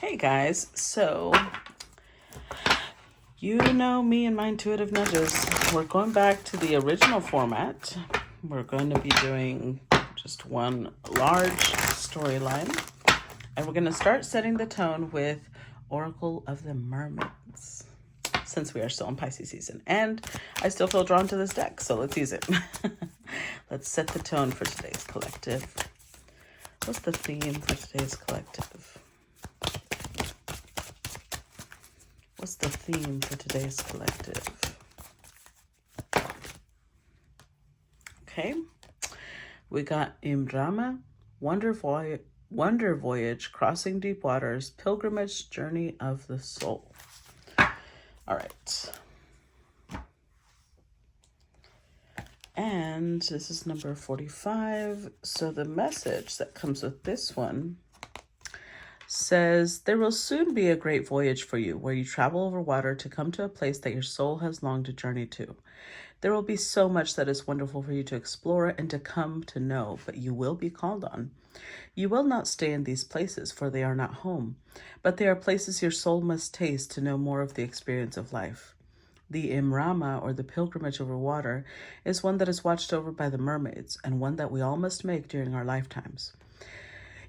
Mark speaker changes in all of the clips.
Speaker 1: Hey guys, so you know me and my intuitive nudges. We're going back to the original format. We're going to be doing just one large storyline, and we're going to start setting the tone with Oracle of the Mermaids, since we are still in Pisces season. And I still feel drawn to this deck, so let's use it. Let's set the tone for today's collective. What's the theme for today's collective? What's the theme for today's collective? Okay. We got Imrama, Wonder Voyage, Crossing Deep Waters, Pilgrimage, Journey of the Soul. All right. And this is number 45. So the message that comes with this one says, there will soon be a great voyage for you where you travel over water to come to a place that your soul has longed to journey to. There will be so much that is wonderful for you to explore and to come to know, but you will be called on. You will not stay in these places, for they are not home, but they are places your soul must taste to know more of the experience of life. The Imrama, or the pilgrimage over water, is one that is watched over by the mermaids, and one that we all must make during our lifetimes.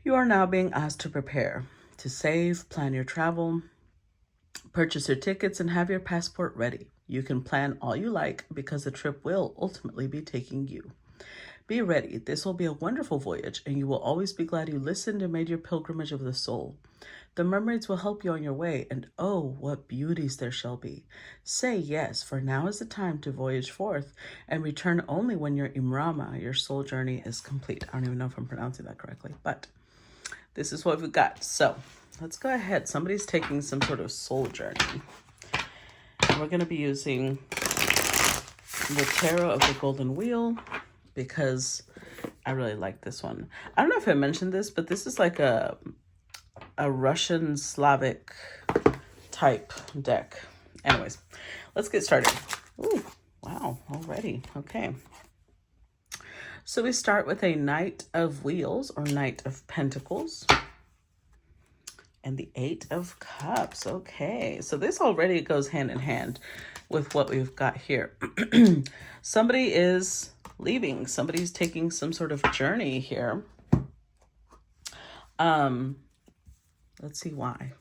Speaker 1: You are now being asked to prepare, to save, plan your travel, purchase your tickets, and have your passport ready. You can plan all you like because the trip will ultimately be taking you. Be ready. This will be a wonderful voyage, and you will always be glad you listened and made your pilgrimage of the soul. The mermaids will help you on your way, and oh, what beauties there shall be. Say yes, for now is the time to voyage forth, and return only when your Imrama, your soul journey, is complete. I don't even know if I'm pronouncing that correctly, but this is what we've got. So let's go ahead. Somebody's taking some sort of soul journey. And we're going to be using the Tarot of the Golden Wheel because I really like this one. I don't know if I mentioned this, but this is like a Russian Slavic type deck. Anyways, let's get started. Ooh, wow, already. Okay. So we start with a Knight of Wheels or Knight of Pentacles and the Eight of Cups. Okay, so this already goes hand in hand with what we've got here. Somebody is leaving. Somebody's taking some sort of journey here. Let's see why.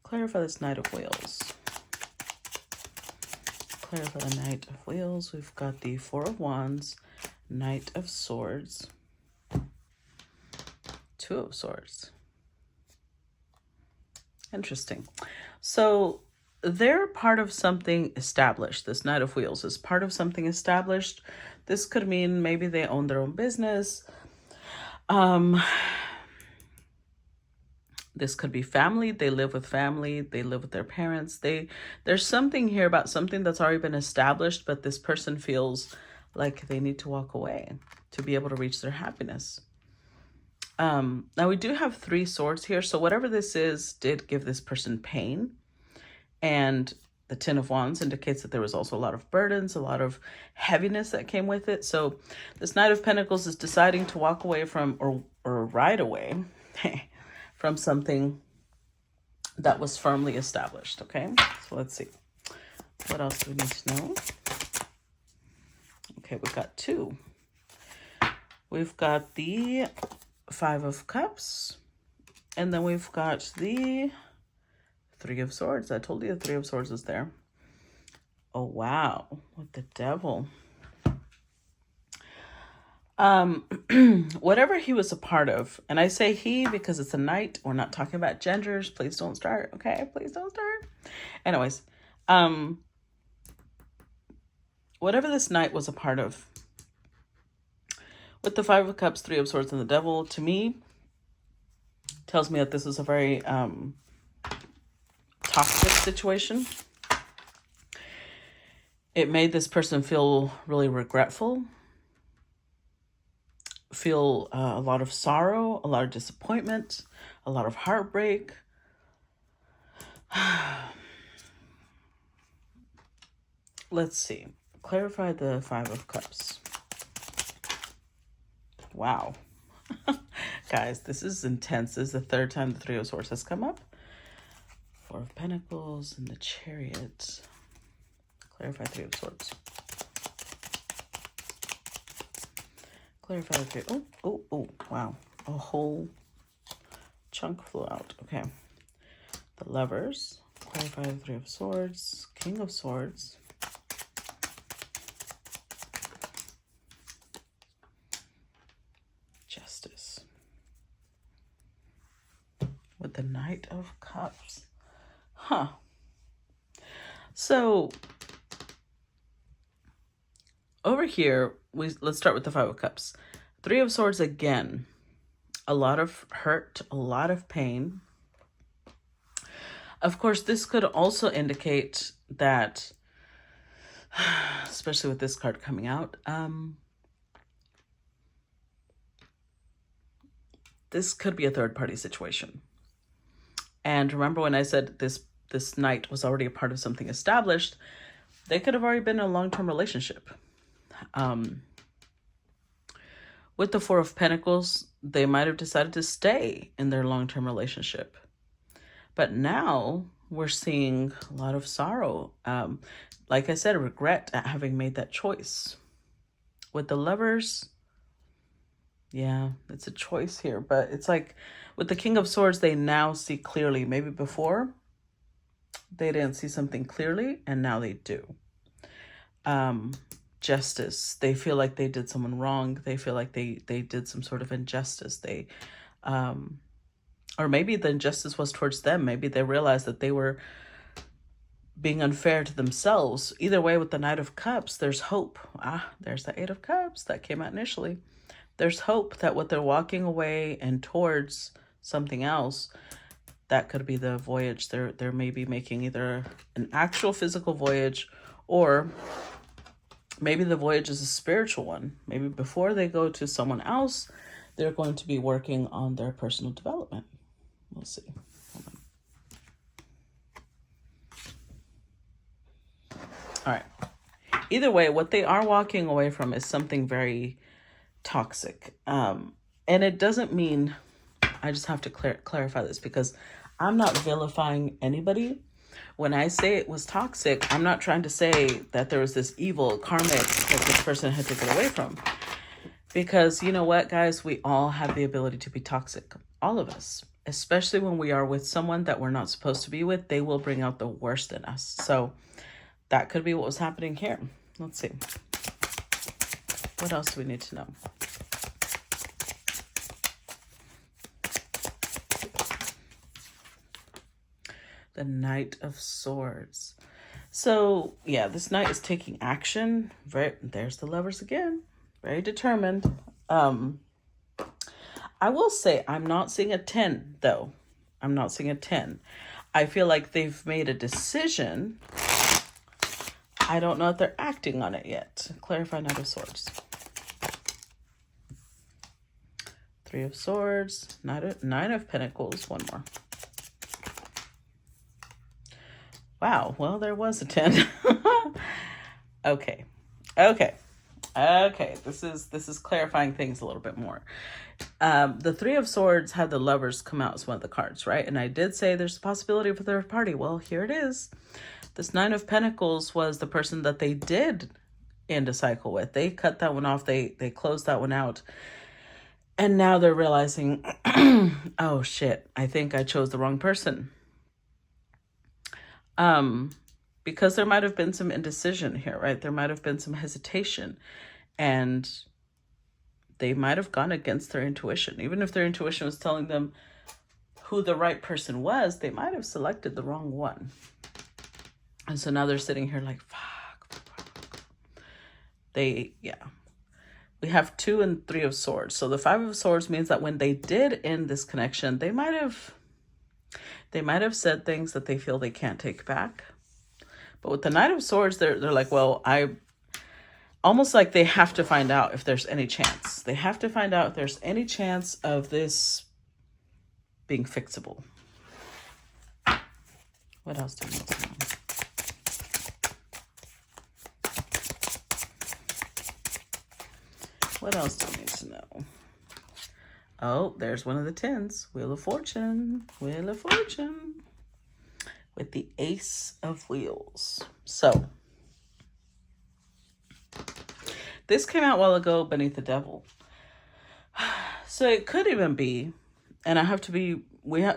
Speaker 1: Clarify this Knight of Wheels. Clarify the Knight of Wheels. We've got the Four of Wands, Knight of Swords, Two of Swords. Interesting. So they're part of something established. This Knight of Wheels is part of something established. This could mean maybe they own their own business. This could be family. They live with family. They live with their parents. There's something here about something that's already been established, but this person feels like they need to walk away to be able to reach their happiness. Now we do have Three Swords here. So whatever this is did give this person pain. And the Ten of Wands indicates that there was also a lot of burdens, a lot of heaviness that came with it. So this Knight of Pentacles is deciding to walk away from or ride away from something that was firmly established. Okay, so let's see. What else do we need to know? Okay, we've got two. We've got the Five of Cups. And then we've got the Three of Swords. I told you the Three of Swords is there. Oh, wow. With the Devil. Whatever he was a part of, and I say he because it's a knight. We're not talking about genders. Please don't start. Okay, please don't start. Anyways, whatever this knight was a part of, with the Five of Cups, Three of Swords, and the Devil, to me, tells me that this is a very toxic situation. It made this person feel really regretful, feel a lot of sorrow, a lot of disappointment, a lot of heartbreak. Let's see. Clarify the Five of Cups. Wow. guys, this is intense. This is the third time the Three of Swords has come up. Four of Pentacles and the Chariot. Clarify Three of Swords. Clarify the Three. Oh, wow. A whole chunk flew out. Okay. The Lovers. Clarify the Three of Swords. King of Swords. Justice. With the Knight of Cups. Huh. So over here, let's start with the Five of Cups. Three of Swords again. A lot of hurt, a lot of pain. Of course, this could also indicate that, especially with this card coming out, this could be a third-party situation. And remember when I said this knight was already a part of something established, they could have already been in a long-term relationship. With the Four of Pentacles, they might have decided to stay in their long-term relationship. But now we're seeing a lot of sorrow. Like I said, regret at having made that choice. With the Lovers, yeah, it's a choice here. But it's like with the King of Swords, they now see clearly. Maybe before they didn't see something clearly, and now they do. Justice. They feel like they did someone wrong. They feel like they did some sort of injustice. They, or maybe the injustice was towards them. Maybe they realized that they were being unfair to themselves. Either way, with the Knight of Cups, there's hope. There's the Eight of Cups that came out initially. There's hope that what they're walking away and towards something else, that could be the voyage. They're maybe making either an actual physical voyage, or maybe the voyage is a spiritual one. Maybe before they go to someone else, they're going to be working on their personal development. We'll see. Hold on. All right. Either way, what they are walking away from is something very toxic. And it doesn't mean, I just have to clarify this, because I'm not vilifying anybody. When I say it was toxic, I'm not trying to say that there was this evil karmic that this person had to get away from. Because you know what, guys? We all have the ability to be toxic. All of us. Especially when we are with someone that we're not supposed to be with. They will bring out the worst in us. So that could be what was happening here. Let's see. What else do we need to know? The Knight of Swords. So, yeah, this knight is taking action. There's the Lovers again. Very determined. I will say I'm not seeing a 10, though. I'm not seeing a 10. I feel like they've made a decision. I don't know if they're acting on it yet. Clarify Knight of Swords. Three of Swords. Nine of Pentacles. One more. Wow, well, there was a 10. Okay. This is clarifying things a little bit more. The Three of Swords had the Lovers come out as one of the cards, right? And I did say there's a possibility of a third party. Well, here it is. This Nine of Pentacles was the person that they did end a cycle with. They cut that one off. They closed that one out. And now they're realizing, oh shit, I think I chose the wrong person. Because there might have been some indecision here, right? There might have been some hesitation, and they might have gone against their intuition. Even if their intuition was telling them who the right person was, they might have selected the wrong one. And so now they're sitting here like, fuck. We have 2 and 3 of Swords. So the 5 of Swords means that when they did end this connection, they might have said things that they feel they can't take back. But with the Knight of Swords, they're like, well, almost like they have to find out if there's any chance. They have to find out if there's any chance of this being fixable. What else do we need to know? What else do we need to know? Oh, there's one of the tens. Wheel of Fortune. Wheel of Fortune. With the Ace of Wheels. So, this came out a while ago beneath the Devil. So it could even be, and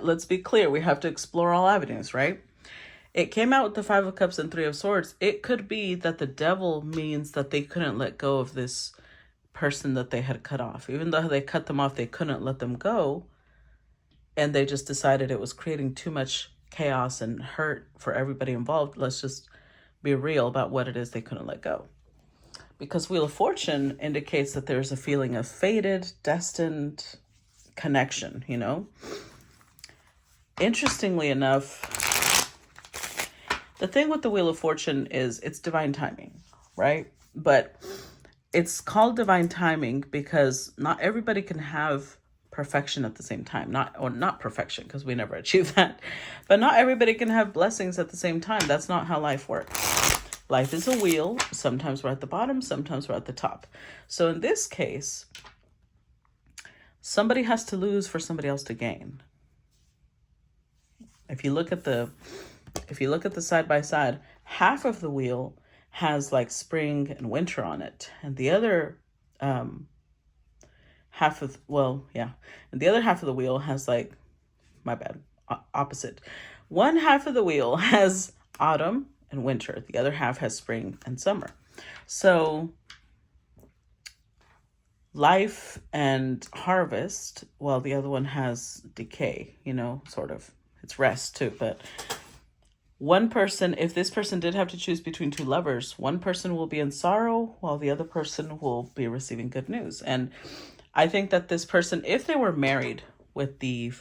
Speaker 1: let's be clear, we have to explore all avenues, right? It came out with the Five of Cups and Three of Swords. It could be that the Devil means that they couldn't let go of this person that they had cut off. Even though they cut them off, they couldn't let them go. And they just decided it was creating too much chaos and hurt for everybody involved. Let's just be real about what it is they couldn't let go. Because Wheel of Fortune indicates that there's a feeling of fated, destined connection, you know? Interestingly enough, the thing with the Wheel of Fortune is it's divine timing, right? But it's called divine timing because not everybody can have perfection at the same time. Not perfection, because we never achieve that. But not everybody can have blessings at the same time. That's not how life works. Life is a wheel. Sometimes we're at the bottom, sometimes we're at the top. So in this case, somebody has to lose for somebody else to gain. If you look at the side by side, half of the wheel has like spring and winter on it, and the other and the other half of the wheel has like, my bad, opposite. One half of the wheel has autumn and winter. The other half has spring and summer. So life and harvest, while the other one has decay, you know, sort of. It's rest too. But one person, if this person did have to choose between two lovers, one person will be in sorrow while the other person will be receiving good news. And I think that this person, if they were married with the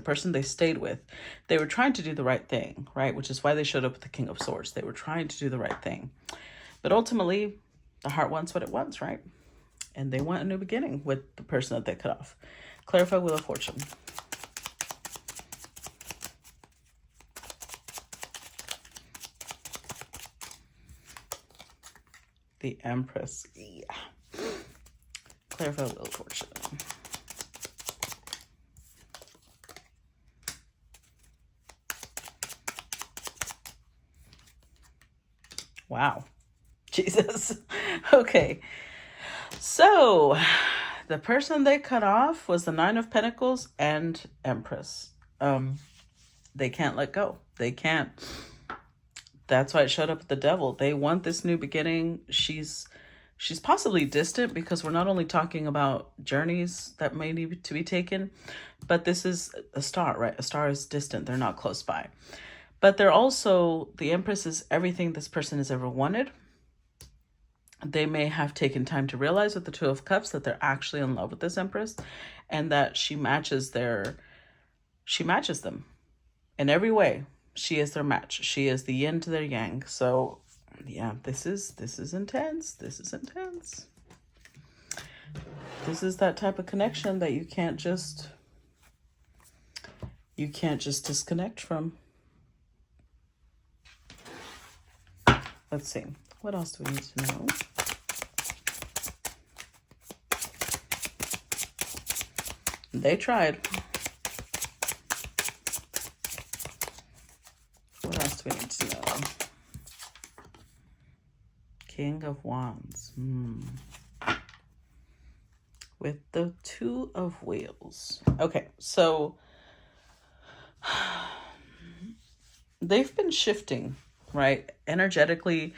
Speaker 1: person they stayed with, they were trying to do the right thing, right? Which is why they showed up with the King of Swords. They were trying to do the right thing. But ultimately, the heart wants what it wants, right? And they want a new beginning with the person that they cut off. Clarify Wheel of Fortune. The Empress. Yeah. Clarify Wheel of Fortune. Wow. Jesus. Okay. So the person they cut off was the Nine of Pentacles and Empress. They can't let go. They can't. That's why it showed up with the Devil. They want this new beginning. She's possibly distant because we're not only talking about journeys that may need to be taken, but this is a star, right? A star is distant. They're not close by. But they're also, the Empress is everything this person has ever wanted. They may have taken time to realize with the Two of Cups that they're actually in love with this Empress, and that she matches them in every way. She is their match. She is the yin to their yang. So yeah, this is intense. This is intense. This is that type of connection that you can't just disconnect from. Let's see. What else do we need to know? They tried. What else do we need to know? King of Wands. With the Two of Wheels. Okay, so they've been shifting, right? Energetically,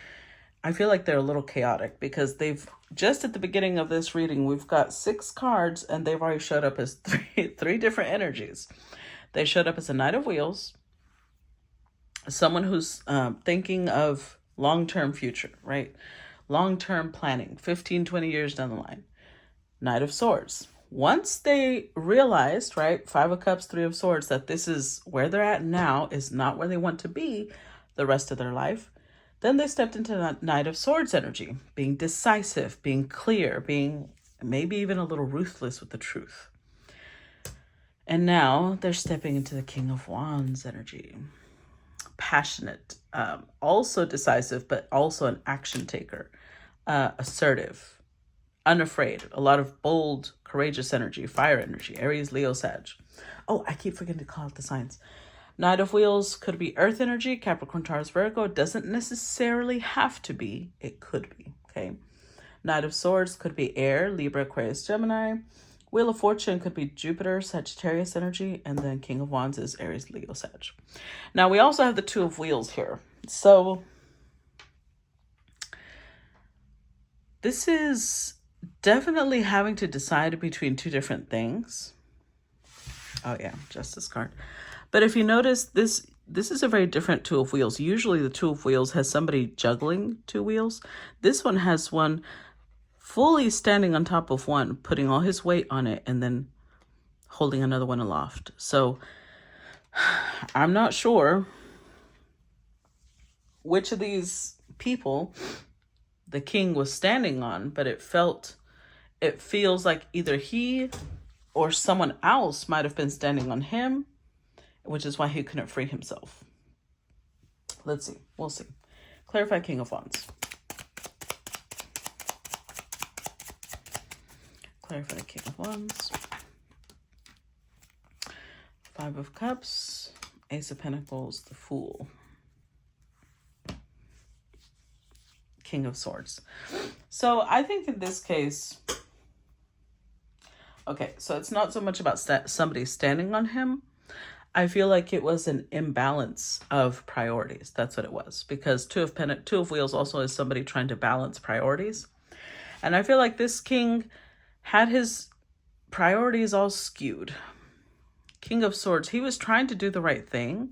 Speaker 1: I feel like they're a little chaotic because they've just at the beginning of this reading, we've got 6 cards and they've already showed up as three different energies. They showed up as a Knight of Wheels, someone who's thinking of long-term future, right? Long-term planning, 15, 20 years down the line. Knight of Swords. Once they realized, right, 5 of Cups, 3 of Swords, that this is where they're at now is not where they want to be the rest of their life, then they stepped into that Knight of Swords energy, being decisive, being clear, being maybe even a little ruthless with the truth. And now they're stepping into the King of Wands energy. Passionate, also decisive, but also an action taker, assertive, unafraid, a lot of bold, courageous energy, fire energy, Aries, Leo, Sag. Oh, I keep forgetting to call out the signs. Knight of Wheels could be earth energy, Capricorn, Taurus, Virgo. It doesn't necessarily have to be. It could be, okay? Knight of Swords could be air, Libra, Aquarius, Gemini. Wheel of Fortune could be Jupiter, Sagittarius energy. And then King of Wands is Aries, Leo, Sag. Now, we also have the Two of Wheels here. So this is definitely having to decide between two different things. Oh yeah, Justice card. But if you notice, this is a very different Two of Wheels. Usually the Two of Wheels has somebody juggling two wheels. This one has one fully standing on top of one, putting all his weight on it, and then holding another one aloft. So I'm not sure which of these people the king was standing on, but it feels like either he or someone else might have been standing on him, which is why he couldn't free himself. Let's see. We'll see. Clarify King of Wands. Clarify King of Wands. Five of Cups. Ace of Pentacles. The Fool. King of Swords. So I think in this case, okay, so it's not so much about somebody standing on him. I feel like it was an imbalance of priorities. That's what it was. Because Two of Wheels also is somebody trying to balance priorities. And I feel like this king had his priorities all skewed. King of Swords, he was trying to do the right thing.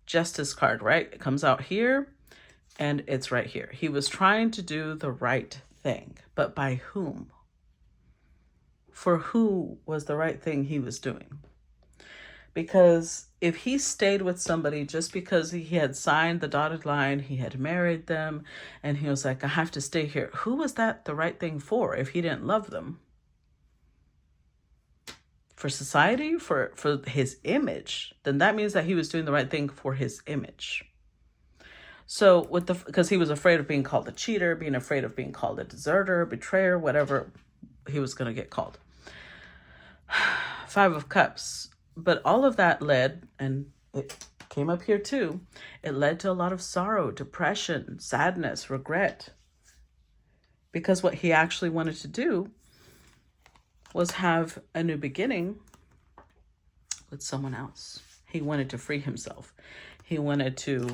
Speaker 1: Justice card, right? It comes out here and it's right here. He was trying to do the right thing. But by whom? For who was the right thing he was doing? Because if he stayed with somebody just because he had signed the dotted line, he had married them, and he was like, I have to stay here. Who was that the right thing for if he didn't love them? For society? For his image? Then that means that he was doing the right thing for his image. So because he was afraid of being called a cheater, being afraid of being called a deserter, betrayer, whatever he was going to get called. Five of Cups. But all of that led, and it came up here too, it led to a lot of sorrow, depression, sadness, regret. Because what he actually wanted to do was have a new beginning with someone else. He wanted to free himself. He wanted to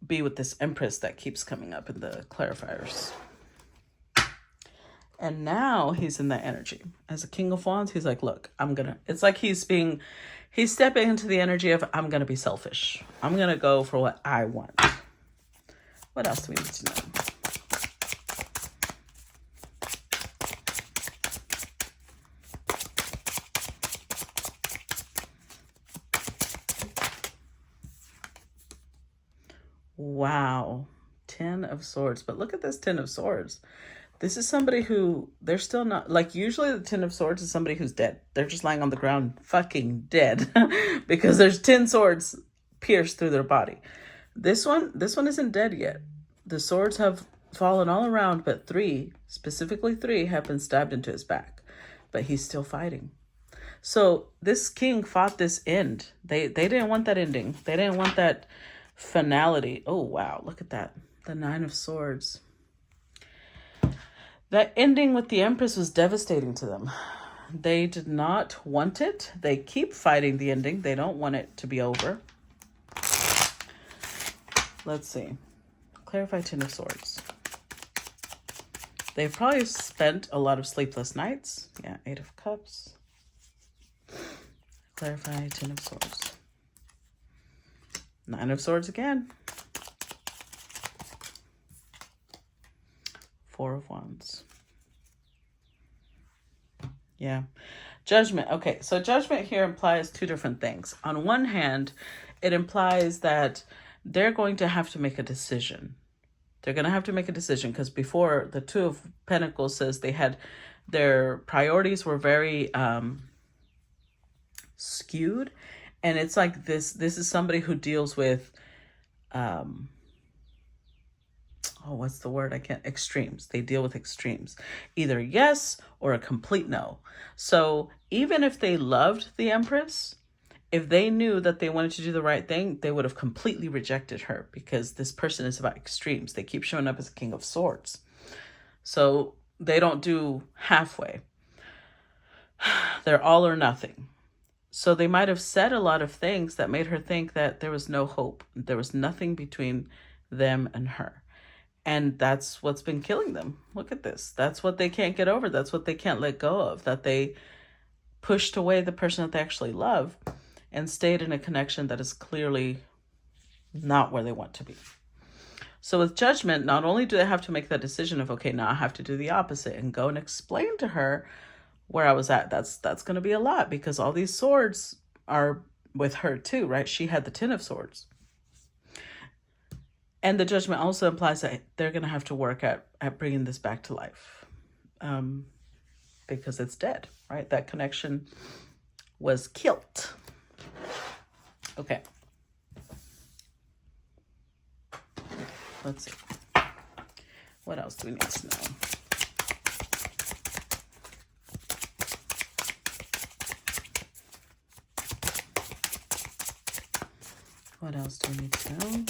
Speaker 1: be with this Empress that keeps coming up in the clarifiers. And now he's in that energy. As a King of Wands, he's like, look, it's like he's stepping into the energy of, I'm going to be selfish. I'm going to go for what I want. What else do we need to know? Wow. 10 of Swords. But look at this 10 of Swords. This is somebody who, they're still not, like usually the 10 of Swords is somebody who's dead. They're just lying on the ground fucking dead because there's 10 swords pierced through their body. This one isn't dead yet. The swords have fallen all around, but specifically three have been stabbed into his back, but he's still fighting. So this king fought this end. They didn't want that ending. They didn't want that finality. Oh, wow. Look at that. The 9 of Swords. That ending with the Empress was devastating to them. They did not want it. They keep fighting the ending. They don't want it to be over. Let's see. Clarify 10 of Swords. They've probably spent a lot of sleepless nights. Yeah, 8 of Cups. Clarify 10 of Swords. 9 of Swords again. 4 of Wands. Yeah. Judgment. Okay, so judgment here implies two different things. On one hand, it implies that they're going to have to make a decision. They're going to have to make a decision because before the 2 of Pentacles says their priorities were very skewed. And it's like this is somebody who deals with, oh, what's the word? Extremes. They deal with extremes, either yes or a complete no. So even if they loved the Empress, if they knew that they wanted to do the right thing, they would have completely rejected her, because this person is about extremes. They keep showing up as a King of Swords. So they don't do halfway. They're all or nothing. So they might have said a lot of things that made her think that there was no hope. There was nothing between them and her. And that's what's been killing them. Look at this. That's what they can't get over. That's what they can't let go of. That they pushed away the person that they actually love and stayed in a connection that is clearly not where they want to be. So with Judgment, not only do they have to make that decision of, okay, now I have to do the opposite and go and explain to her where I was at. That's going to be a lot, because all these swords are with her too, right? She had the 10 of Swords. And the Judgment also implies that they're going to have to work at bringing this back to life, because it's dead, right? That connection was killed. Okay. Let's see. What else do we need to know? What else do we need to know?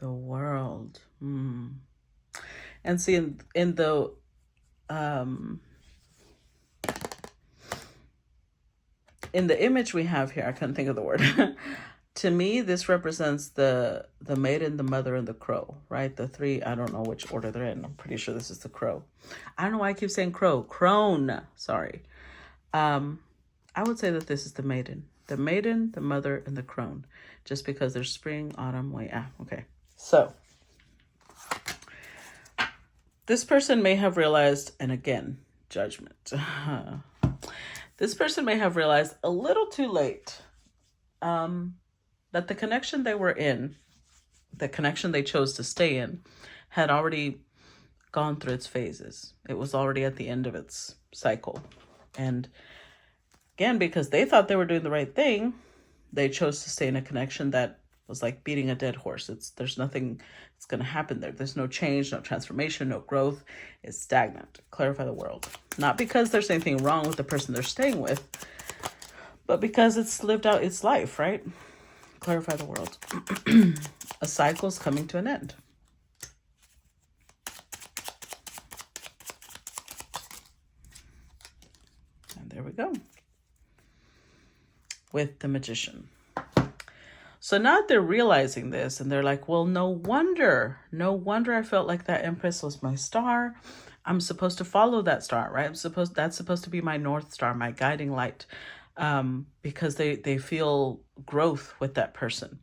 Speaker 1: The world. And see, in the image we have here, I couldn't think of the word. To me, this represents the maiden, the mother, and the crow, right? The three, I don't know which order they're in. I'm pretty sure this is the crow. I don't know why I keep saying crow. Crone, sorry. I would say that this is the maiden. The maiden, the mother, and the crone. Just because there's spring, autumn, okay. So, this person may have realized, and again, Judgment. This person may have realized a little too late that the connection they were in, the connection they chose to stay in, had already gone through its phases. It was already at the end of its cycle. And again, because they thought they were doing the right thing, they chose to stay in a connection that was like beating a dead horse. There's nothing that's going to happen there. There's no change, no transformation, no growth. It's stagnant. Clarify the world. Not because there's anything wrong with the person they're staying with, but because it's lived out its life, right? Clarify the world. A cycle's coming to an end. And there we go. With the Magician. So now that they're realizing this, and they're like, well, no wonder I felt like that Empress was my star. I'm supposed to follow that star, right? That's supposed to be my North Star, my guiding light. Because they feel growth with that person.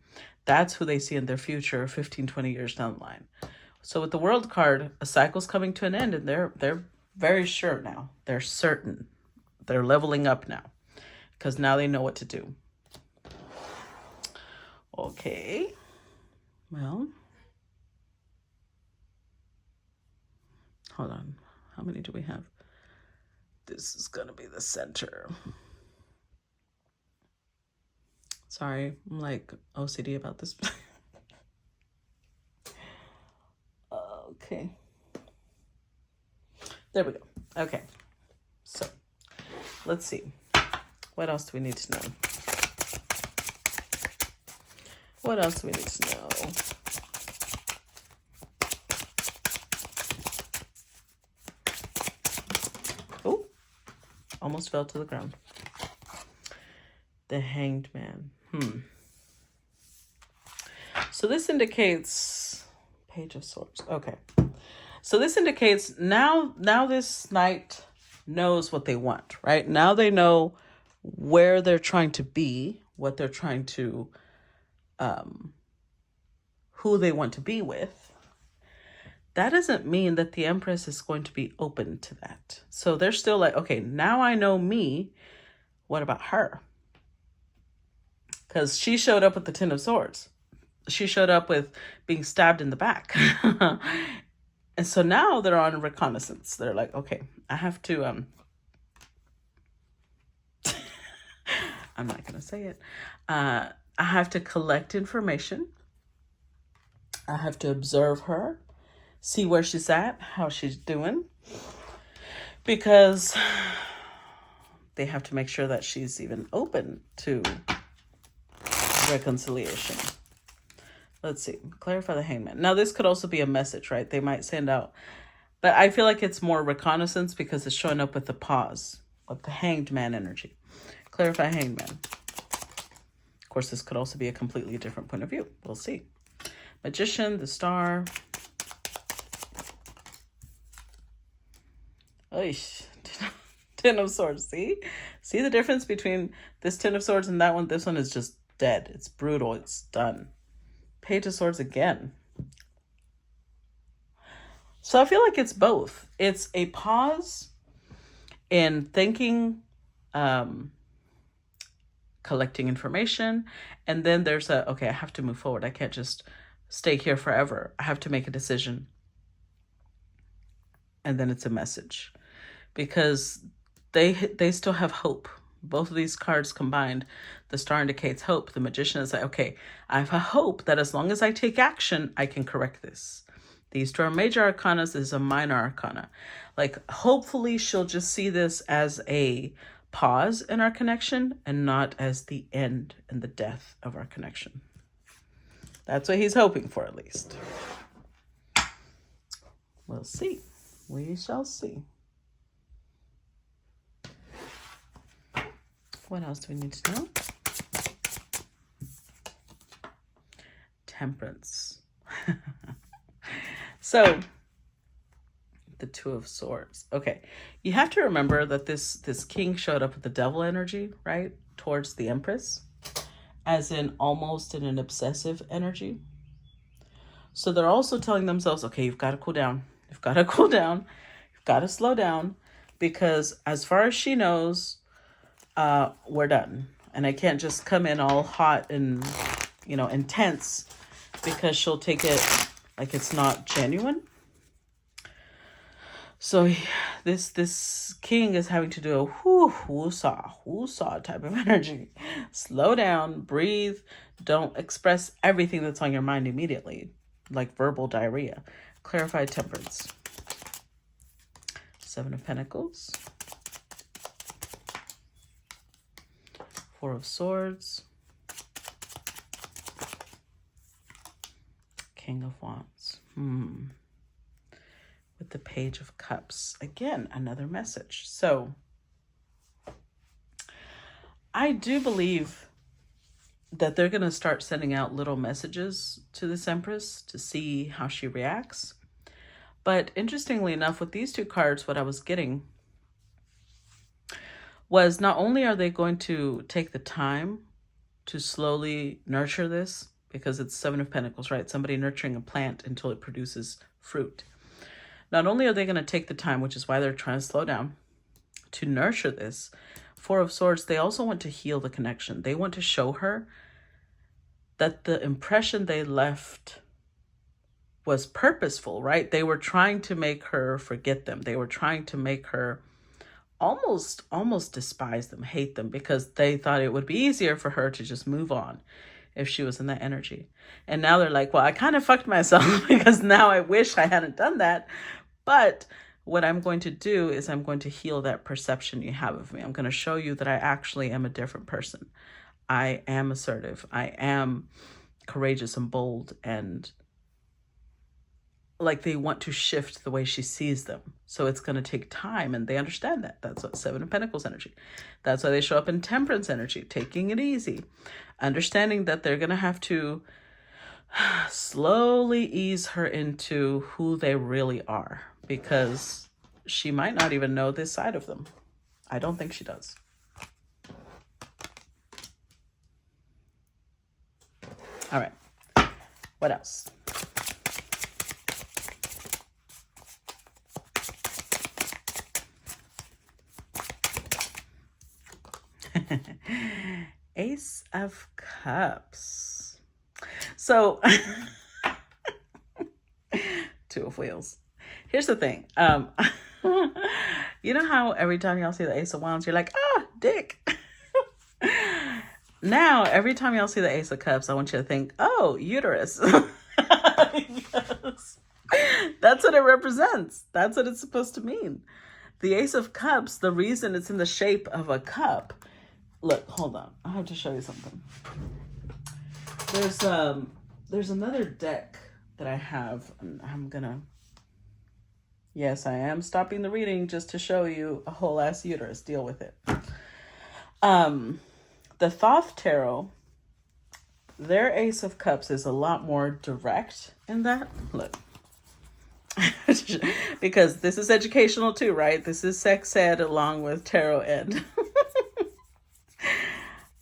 Speaker 1: That's who they see in their future 15, 20 years down the line. So with the World card, a cycle's coming to an end, and they're very sure now. They're certain. They're leveling up now, because now they know what to do. Okay. Well, hold on. How many do we have? This is going to be the center. Sorry, I'm like OCD about this. Okay. There we go. Okay. So, let's see. What else do we need to know? What else do we need to know? Oh, almost fell to the ground. The Hanged Man. So this indicates Page of Swords. Okay. So this indicates now this knight knows what they want, right? Now they know where they're trying to be, what they're trying to, who they want to be with. That doesn't mean that the Empress is going to be open to that. So they're still like, okay, now I know me. What about her? Because she showed up with the 10 of Swords. She showed up with being stabbed in the back. And so now they're on reconnaissance. They're like, okay, I have to, I'm not going to say it. I have to collect information. I have to observe her, see where she's at, how she's doing, because they have to make sure that she's even open to reconciliation. Let's see. Clarify the hangman. Now, this could also be a message, right? They might send out, but I feel like it's more reconnaissance because it's showing up with the pause, with the hanged man energy. Clarify hangman. Of course, this could also be a completely different point of view. We'll see. Magician, the star. Oish. Ten of Swords. See the difference between this Ten of Swords and that one? This one is just dead. It's brutal. It's done. Page of Swords again. So I feel like it's both. It's a pause in thinking, collecting information, and then there's okay, I have to move forward. I can't just stay here forever. I have to make a decision. And then it's a message, because they still have hope. Both of these cards combined, the star indicates hope. The magician is like, okay, I have a hope that as long as I take action, I can correct this. These two are major arcana. This is a minor arcana. Like, hopefully she'll just see this as a pause in our connection and not as the end and the death of our connection. That's what he's hoping for, at least. We'll see. We shall see. What else do we need to know? Temperance. So, the Two of Swords. Okay, you have to remember that this king showed up with the devil energy, right? Towards the Empress, as in almost in an obsessive energy. So they're also telling themselves, okay, you've got to cool down. You've got to cool down. You've got to slow down, because as far as she knows, we're done. And I can't just come in all hot and, intense, because she'll take it like it's not genuine. So this king is having to do a woo-saw type of energy. Slow down, breathe. Don't express everything that's on your mind immediately, like verbal diarrhea. Clarify temperance. Seven of Pentacles. Four of Swords. King of Wands. With the Page of Cups. Again, another message. So, I do believe that they're going to start sending out little messages to this Empress to see how she reacts. But interestingly enough, with these two cards, what I was getting was not only are they going to take the time to slowly nurture this, because it's Seven of Pentacles, right? Somebody nurturing a plant until it produces fruit. Not only are they going to take the time, which is why they're trying to slow down, to nurture this. Four of Swords, they also want to heal the connection. They want to show her that the impression they left was purposeful, right? They were trying to make her forget them. They were trying to make her almost despise them, hate them, because they thought it would be easier for her to just move on if she was in that energy. And now they're like, well, I kind of fucked myself because now I wish I hadn't done that. But what I'm going to do is I'm going to heal that perception you have of me. I'm going to show you that I actually am a different person. I am assertive. I am courageous and bold, and like they want to shift the way she sees them. So it's going to take time, and they understand that. That's what Seven of Pentacles energy. That's why they show up in Temperance energy, taking it easy, understanding that they're going to have to slowly ease her into who they really are, because she might not even know this side of them. I don't think she does. All right. What else? Ace of Cups. So, Two of Wheels. Here's the thing. You know how every time y'all see the Ace of Wands, you're like, dick. Now, every time y'all see the Ace of Cups, I want you to think, oh, uterus. Because that's what it represents. That's what it's supposed to mean. The Ace of Cups, the reason it's in the shape of a cup. Look, hold on. I have to show you something. There's another deck that I have, and I'm gonna. Yes, I am stopping the reading just to show you a whole ass uterus. Deal with it. The Thoth Tarot, their Ace of Cups is a lot more direct in that. Look. Because this is educational too, right? This is sex ed along with tarot ed.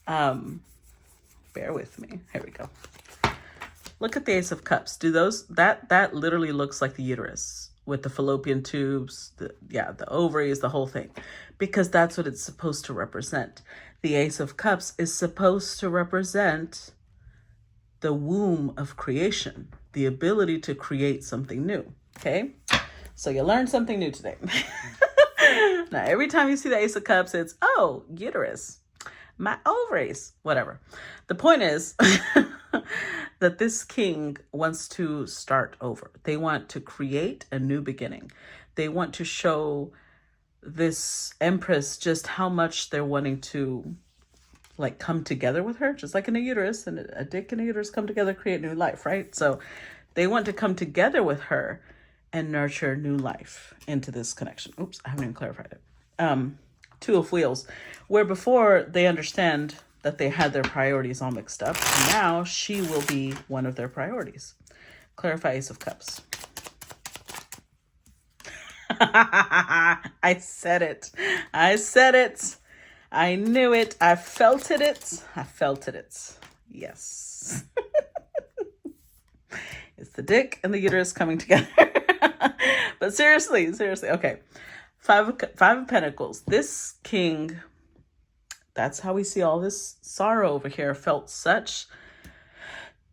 Speaker 1: Bear with me. Here we go. Look at the Ace of Cups. Do those, that literally looks like the uterus with the fallopian tubes, the ovaries, the whole thing, because that's what it's supposed to represent. The Ace of Cups is supposed to represent the womb of creation, the ability to create something new. Okay, so you learned something new today. Now, every time you see the Ace of Cups, it's, oh, uterus, my ovaries, whatever. The point is that this king wants to start over. They want to create a new beginning. They want to show this empress just how much they're wanting to like come together with her, just like in a uterus, and a dick and a uterus come together, create new life, right? So they want to come together with her and nurture new life into this connection. Oops, I haven't even clarified it. Two of Wheels, where before they understand that they had their priorities all mixed up. Now she will be one of their priorities. Clarify Ace of Cups. I said it. I said it. I knew it. I felt it. I felt it. Yes. It's the dick and the uterus coming together. But seriously. Okay. Five of Pentacles. This king, that's how we see all this sorrow over here, felt such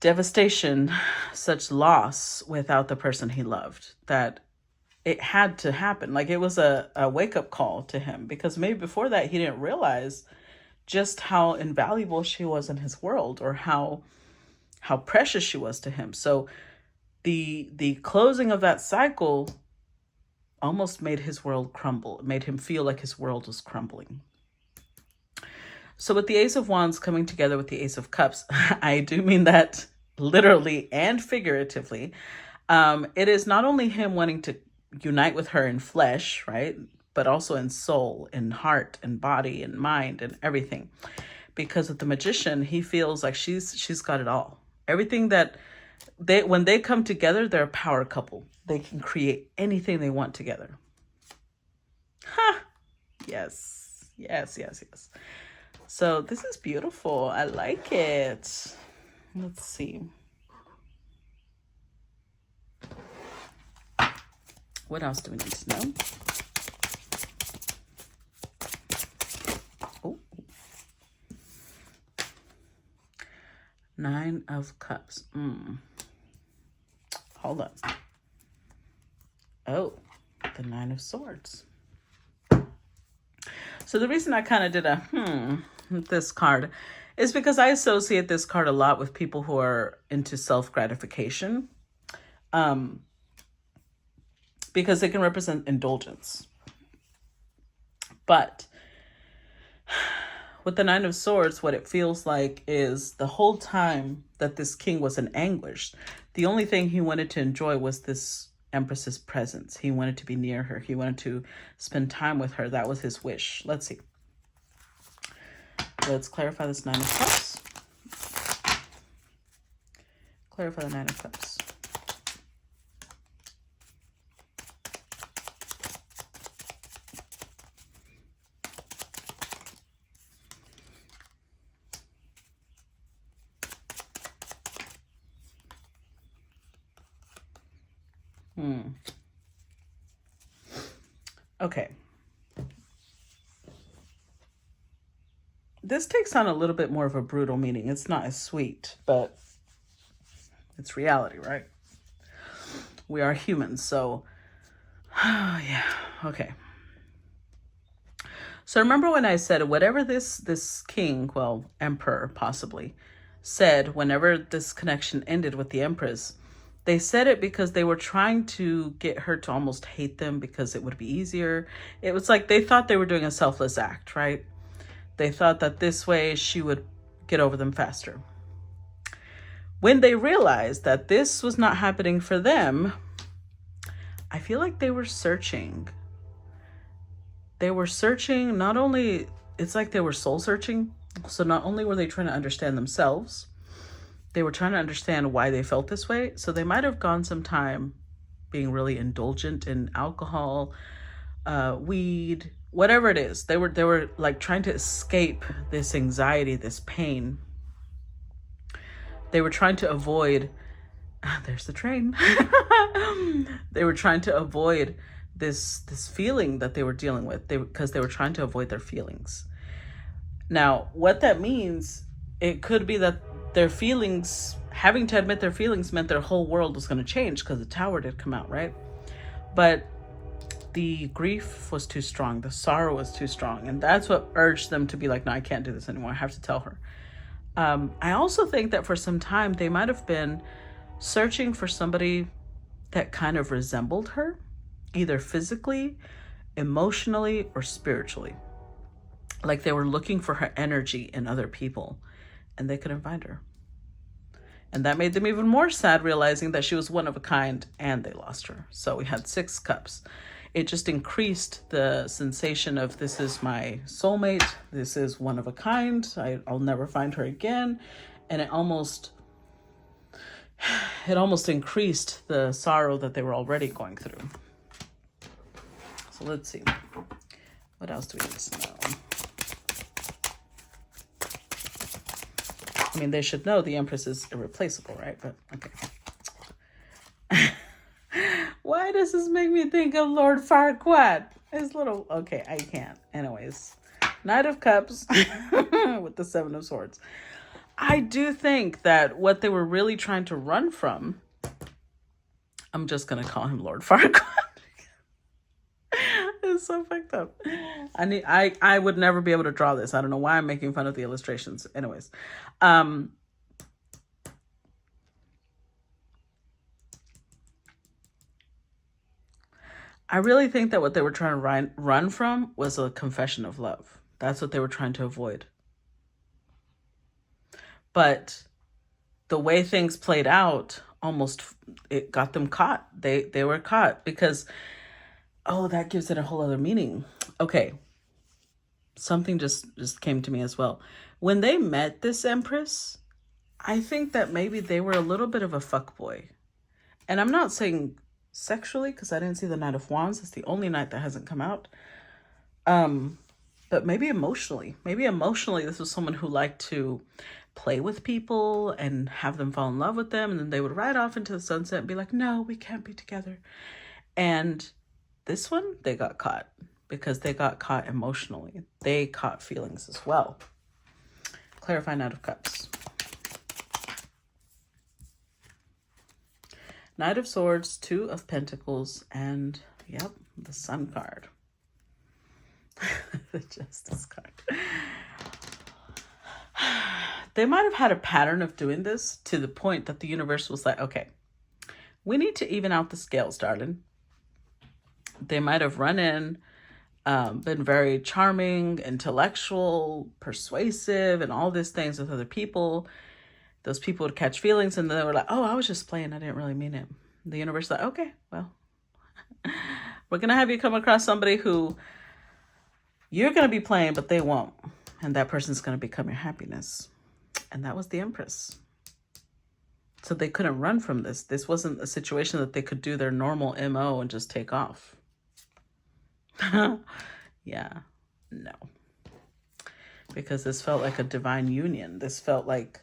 Speaker 1: devastation, such loss without the person he loved, that it had to happen. Like it was a wake-up call to him, because maybe before that he didn't realize just how invaluable she was in his world, or how precious she was to him. So the closing of that cycle almost made his world crumble. It made him feel like his world was crumbling. So with the Ace of Wands coming together with the Ace of Cups, I do mean that literally and figuratively. It is not only him wanting to unite with her in flesh, right? But also in soul, in heart, and body, and mind, and everything. Because with the Magician, he feels like she's got it all. Everything that when they come together, they're a power couple. They can create anything they want together. Ha! Yes. So this is beautiful. I like it. Let's see. What else do we need to know? Oh. 9 of Cups. Hold up. Oh, the 9 of Swords. So the reason I kind of did with this card is because I associate this card a lot with people who are into self-gratification. Because it can represent indulgence. But with the 9 of Swords, what it feels like is the whole time that this king was in anguish, the only thing he wanted to enjoy was this Empress's presence. He wanted to be near her. He wanted to spend time with her. That was his wish. Let's see. Let's clarify this 9 of Cups. Clarify the 9 of Cups. Okay. This takes on a little bit more of a brutal meaning. It's not as sweet, but it's reality, right? We are humans, so yeah, okay. So remember when I said whatever this king, well, emperor possibly, said whenever this connection ended with the empress, they said it because they were trying to get her to almost hate them because it would be easier. It was like they thought they were doing a selfless act, right? They thought that this way she would get over them faster. When they realized that this was not happening for them, I feel like they were searching. They were searching, not only, it's like they were soul searching. So not only were they trying to understand themselves, they were trying to understand why they felt this way. So they might have gone some time being really indulgent in alcohol, weed, whatever it is. They were like trying to escape this anxiety, this pain. They were trying to avoid, there's the train. They were trying to avoid this feeling that they were dealing with, because they were trying to avoid their feelings. Now, what that means, it could be that their feelings, having to admit their feelings, meant their whole world was going to change because the tower did come out, right? But the grief was too strong. The sorrow was too strong. And that's what urged them to be like, no, I can't do this anymore. I have to tell her. I also think that for some time, they might have been searching for somebody that kind of resembled her, either physically, emotionally, or spiritually. Like they were looking for her energy in other people, and they couldn't find her. And that made them even more sad, realizing that she was one of a kind and they lost her. So we had 6 cups. It just increased the sensation of, this is my soulmate, this is one of a kind, I'll never find her again. And it almost increased the sorrow that they were already going through. So let's see. What else do we need to know? I mean, they should know the Empress is irreplaceable, right? But okay. Why does this make me think of Lord Farquaad? His little, okay, I can't. Anyways, Knight of Cups with the 7 of Swords. I do think that what they were really trying to run from, I'm just going to call him Lord Farquaad. It's so fucked up. I would never be able to draw this. I don't know why I'm making fun of the illustrations. Anyways, I really think that what they were trying to run from was a confession of love. That's what they were trying to avoid. But the way things played out, it got them caught. They were caught because, oh, that gives it a whole other meaning. Okay. Something just came to me as well. When they met this Empress, I think that maybe they were a little bit of a fuckboy. And I'm not saying sexually, because I didn't see the Knight of Wands. It's the only Knight that hasn't come out. But maybe emotionally. Maybe emotionally, this was someone who liked to play with people and have them fall in love with them. And then they would ride off into the sunset and be like, no, we can't be together. And this one, they got caught because they got caught emotionally. They caught feelings as well. Clarify Knight of Cups. Knight of Swords, 2 of Pentacles, and, yep, the Sun card. The Justice card. They might have had a pattern of doing this to the point that the universe was like, okay, we need to even out the scales, darling. They might have run in, been very charming, intellectual, persuasive, and all these things with other people. Those people would catch feelings, and then they were like, oh, I was just playing. I didn't really mean it. The universe is like, okay, well, we're going to have you come across somebody who you're going to be playing, but they won't. And that person's going to become your happiness. And that was the Empress. So they couldn't run from this. This wasn't a situation that they could do their normal MO and just take off. Yeah, no. Because this felt like a divine union. This felt like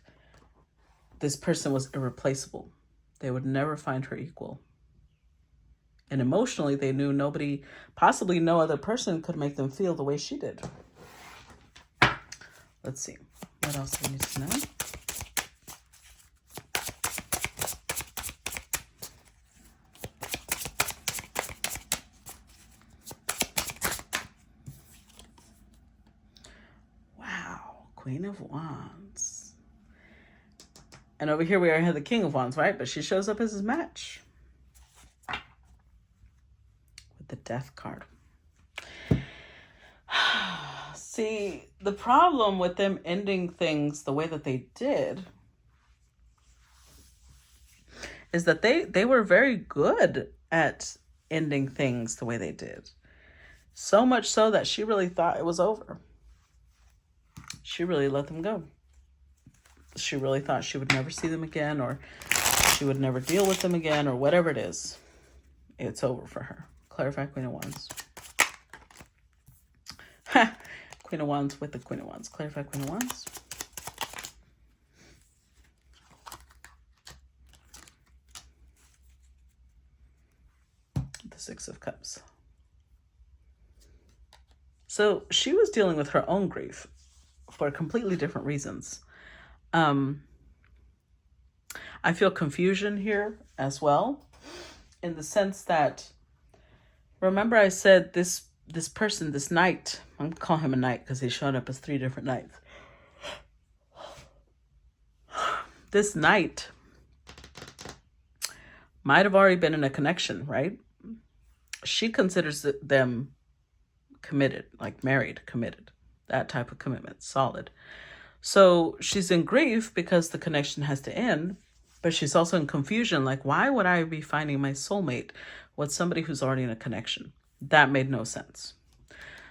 Speaker 1: this person was irreplaceable. They would never find her equal. And emotionally, they knew nobody, possibly no other person, could make them feel the way she did. Let's see. What else do we need to know? Queen of Wands. And over here we already have the King of Wands, right? But she shows up as his match. With the Death card. See, the problem with them ending things the way that they did is that they were very good at ending things the way they did. So much so that she really thought it was over. She really let them go. She really thought she would never see them again, or she would never deal with them again, or whatever it is. It's over for her. Clarify Queen of Wands. Queen of Wands with the Queen of Wands. Clarify Queen of Wands. The Six of Cups. So she was dealing with her own grief for completely different reasons. I feel confusion here as well, in the sense that, remember I said this person, this knight, I'm going to call him a knight because he showed up as 3 different knights. This knight might have already been in a connection, right? She considers them committed, like married, committed, that type of commitment, solid. So she's in grief because the connection has to end, but she's also in confusion. Like, why would I be finding my soulmate with somebody who's already in a connection? That made no sense.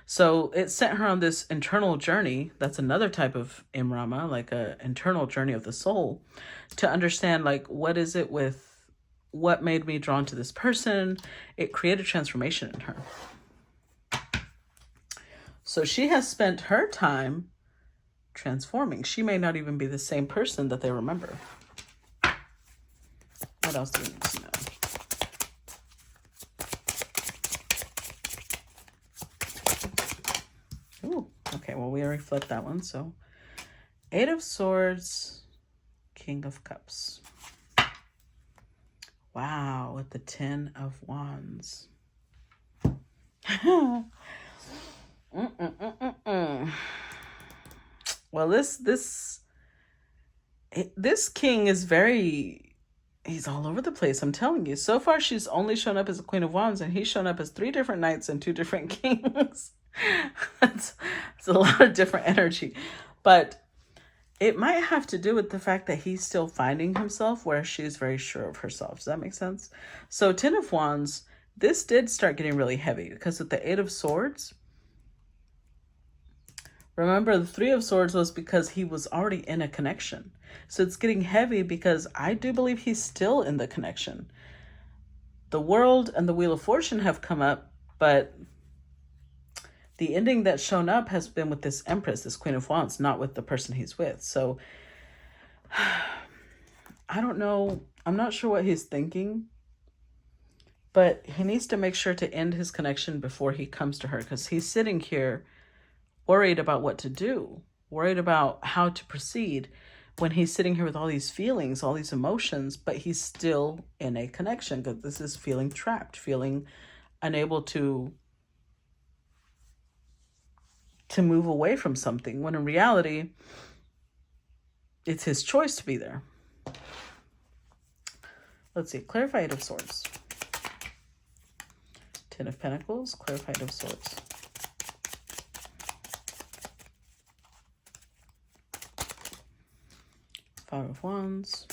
Speaker 1: So it sent her on this internal journey. That's another type of Imrama, like a internal journey of the soul, to understand, like, what is it with what made me drawn to this person? It created transformation in her. So she has spent her time transforming. She may not even be the same person that they remember. What else do we need to know? Ooh, okay, well, we already flipped that one. So 8 of Swords, King of Cups. Wow, with the 10 of Wands. Well, this king is he's all over the place. I'm telling you. So far, she's only shown up as a Queen of Wands, and he's shown up as 3 different knights and 2 different kings. It's a lot of different energy. But it might have to do with the fact that he's still finding himself, where she's very sure of herself. Does that make sense? So 10 of Wands, this did start getting really heavy, because with the 8 of Swords, remember, the 3 of Swords was because he was already in a connection. So it's getting heavy because I do believe he's still in the connection. The World and the Wheel of Fortune have come up, but the ending that's shown up has been with this Empress, this Queen of Wands, not with the person he's with. So I don't know. I'm not sure what he's thinking, but he needs to make sure to end his connection before he comes to her, because he's sitting here worried about what to do, worried about how to proceed, when he's sitting here with all these feelings, all these emotions, but he's still in a connection, because this is feeling trapped, feeling unable to move away from something, when in reality, it's his choice to be there. Let's see, clarify 8 of Swords. 10 of Pentacles, clarify 8 of Swords. Five of Wands.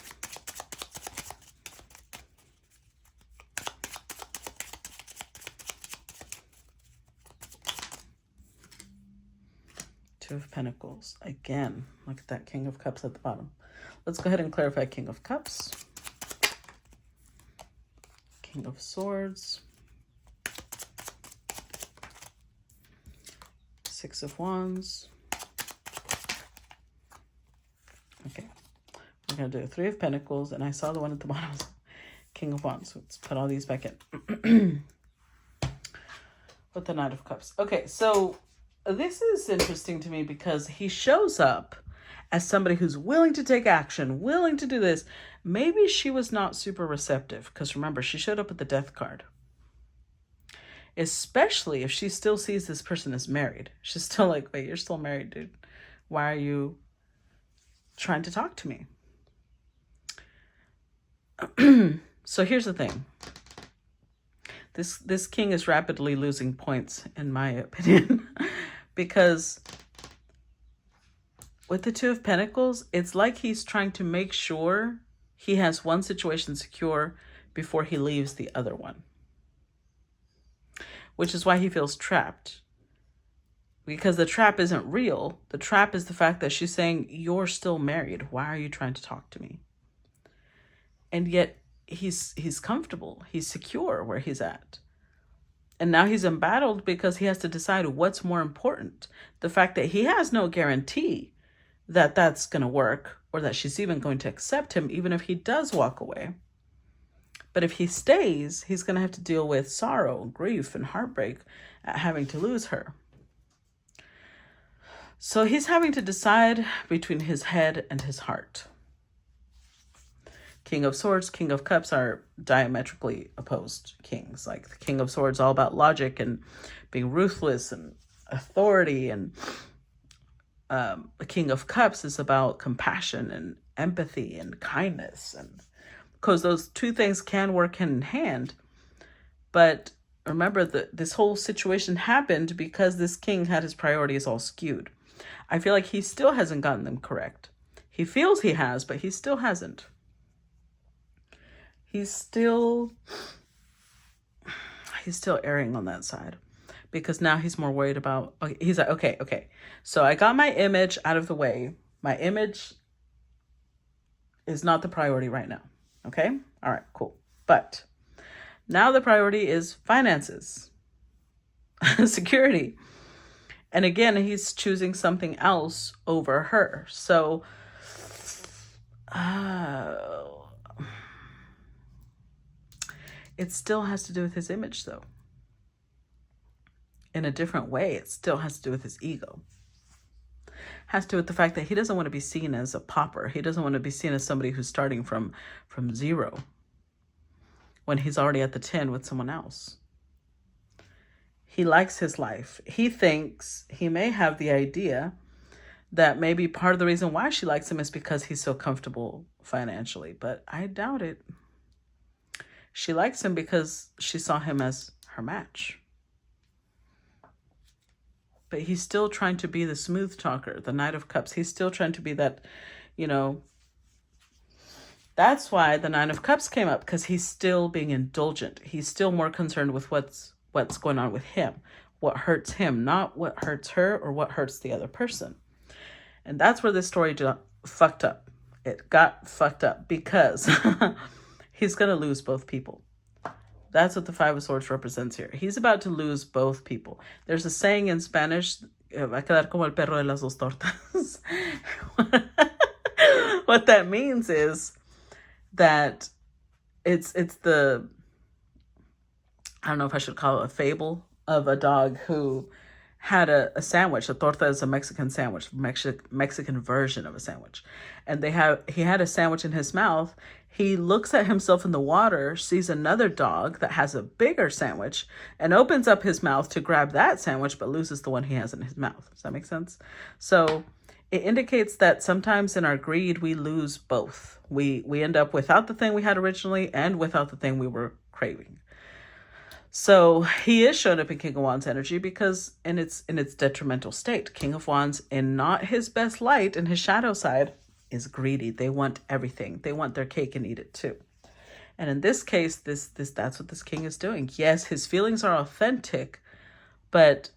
Speaker 1: Two of Pentacles. Again, look at that King of Cups at the bottom. Let's go ahead and clarify King of Cups. King of Swords. 6 of Wands. Okay. We're going to do 3 of Pentacles, and I saw the one at the bottom was King of Wands. So let's put all these back in. With the Knight of Cups. Okay, so this is interesting to me because he shows up as somebody who's willing to take action, willing to do this. Maybe she was not super receptive, because remember, she showed up with the Death card. Especially if she still sees this person as married. She's still like, wait, you're still married, dude. Why are you trying to talk to me? So here's the thing. This king is rapidly losing points, in my opinion, because with the Two of Pentacles, it's like he's trying to make sure he has one situation secure before he leaves the other one, which is why he feels trapped. Because the trap isn't real. The trap is the fact that she's saying, you're still married. Why are you trying to talk to me? And yet he's comfortable. He's secure where he's at. And now he's embattled because he has to decide what's more important. The fact that he has no guarantee that that's going to work or that she's even going to accept him, even if he does walk away. But if he stays, he's going to have to deal with sorrow, grief, and heartbreak at having to lose her. So he's having to decide between his head and his heart. King of Swords, King of Cups are diametrically opposed kings. Like the King of Swords, all about logic and being ruthless and authority. And the King of Cups is about compassion and empathy and kindness. And because those two things can work hand in hand. But remember that this whole situation happened because this king had his priorities all skewed. I feel like he still hasn't gotten them correct. He feels he has, but he still hasn't. He's still erring on that side because now he's more worried about, he's like, okay. So I got my image out of the way. My image is not the priority right now. Okay. All right, cool. But now the priority is finances, security. And again, he's choosing something else over her. So, it still has to do with his image, though. In a different way, it still has to do with his ego. Has to do with the fact that he doesn't want to be seen as a pauper. He doesn't want to be seen as somebody who's starting from zero when he's already at the 10 with someone else. He likes his life. He thinks, he may have the idea that maybe part of the reason why she likes him is because he's so comfortable financially, but I doubt it. She likes him because she saw him as her match. But he's still trying to be the smooth talker, the Knight of Cups. He's still trying to be that, that's why the Nine of Cups came up, because he's still being indulgent. He's still more concerned with what's going on with him, what hurts him, not what hurts her or what hurts the other person. And that's where this story fucked up. It got fucked up because he's going to lose both people. That's what the Five of Swords represents here. He's about to lose both people. There's a saying in Spanish, va a quedar como el perro de las dos tortas. What that means is that it's the, I don't know if I should call it a fable of a dog who had a sandwich. A torta is a Mexican sandwich, Mexican version of a sandwich. And he had a sandwich in his mouth. He looks at himself in the water, sees another dog that has a bigger sandwich, and opens up his mouth to grab that sandwich, but loses the one he has in his mouth. Does that make sense? So it indicates that sometimes in our greed, we lose both. We end up without the thing we had originally and without the thing we were craving. So he is showing up in King of Wands energy because in its detrimental state. King of Wands, in not his best light, in his shadow side, is greedy. They want everything. They want their cake and eat it too. And in this case, that's what this king is doing. Yes, his feelings are authentic, but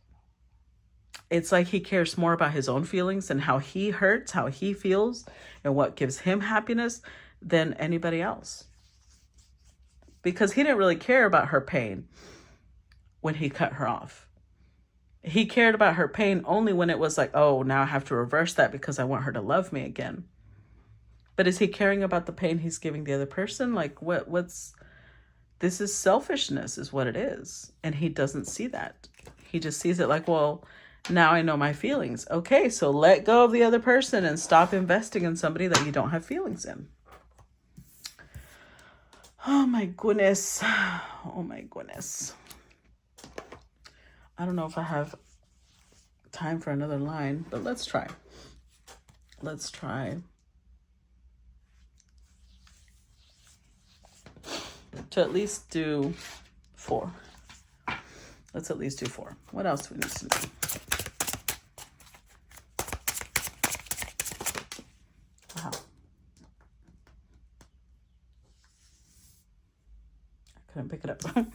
Speaker 1: it's like he cares more about his own feelings and how he hurts, how he feels, and what gives him happiness than anybody else. Because he didn't really care about her pain when he cut her off. He cared about her pain only when it was like, oh, now I have to reverse that because I want her to love me again. But is he caring about the pain he's giving the other person? Like, this is selfishness is what it is. And he doesn't see that. He just sees it like, well, now I know my feelings. Okay, so let go of the other person and stop investing in somebody that you don't have feelings in. Oh my goodness. Oh my goodness. I don't know if I have time for another line, but let's try. Let's try to at least do 4. Let's at least do 4. What else do we need to know? Wow. I couldn't pick it up.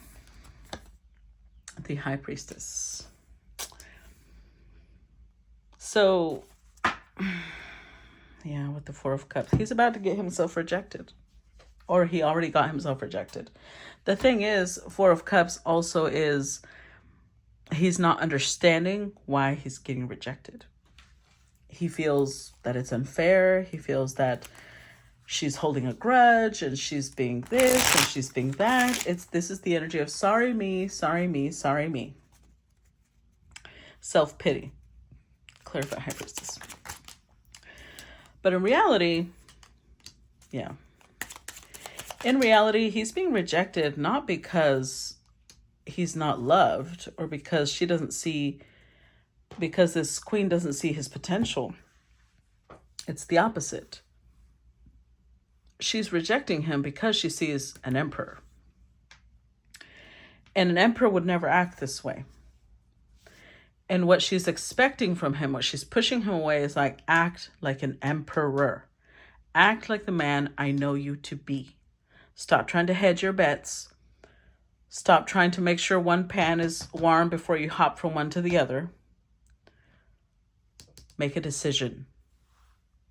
Speaker 1: The High Priestess. So, yeah, with the 4 of Cups, he's about to get himself rejected. Or he already got himself rejected. The thing is, 4 of Cups also is, he's not understanding why he's getting rejected. He feels that it's unfair. He feels that she's holding a grudge and she's being this and she's being that. This is the energy of sorry me, sorry me, sorry me. Self-pity. Clarify, High Priestess. But in reality, yeah. In reality, he's being rejected not because he's not loved or because she doesn't see, because this queen doesn't see his potential. It's the opposite. She's rejecting him because she sees an emperor. And an emperor would never act this way. And what she's expecting from him, what she's pushing him away is like, act like an emperor. Act like the man I know you to be. Stop trying to hedge your bets. Stop trying to make sure one pan is warm before you hop from one to the other. Make a decision.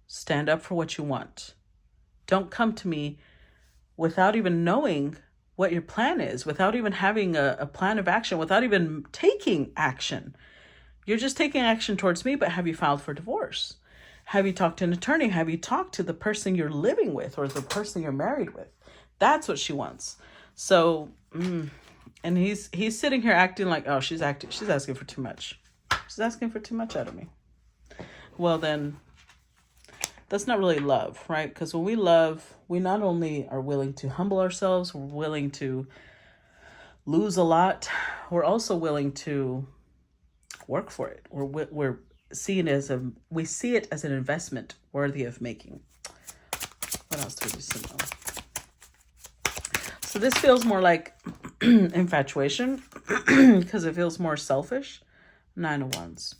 Speaker 1: Stand up for what you want. Don't come to me without even knowing what your plan is, without even having a plan of action, without even taking action. You're just taking action towards me, but have you filed for divorce? Have you talked to an attorney? Have you talked to the person you're living with or the person you're married with? That's what she wants. So, and he's sitting here acting like, oh, she's asking for too much. She's asking for too much out of me. Well, then that's not really love, right? Because when we love, we not only are willing to humble ourselves, we're willing to lose a lot. We're also willing to work for it. We're seeing we see it as an investment worthy of making. What else do we need to know? So this feels more like infatuation because it feels more selfish. 9 of Wands.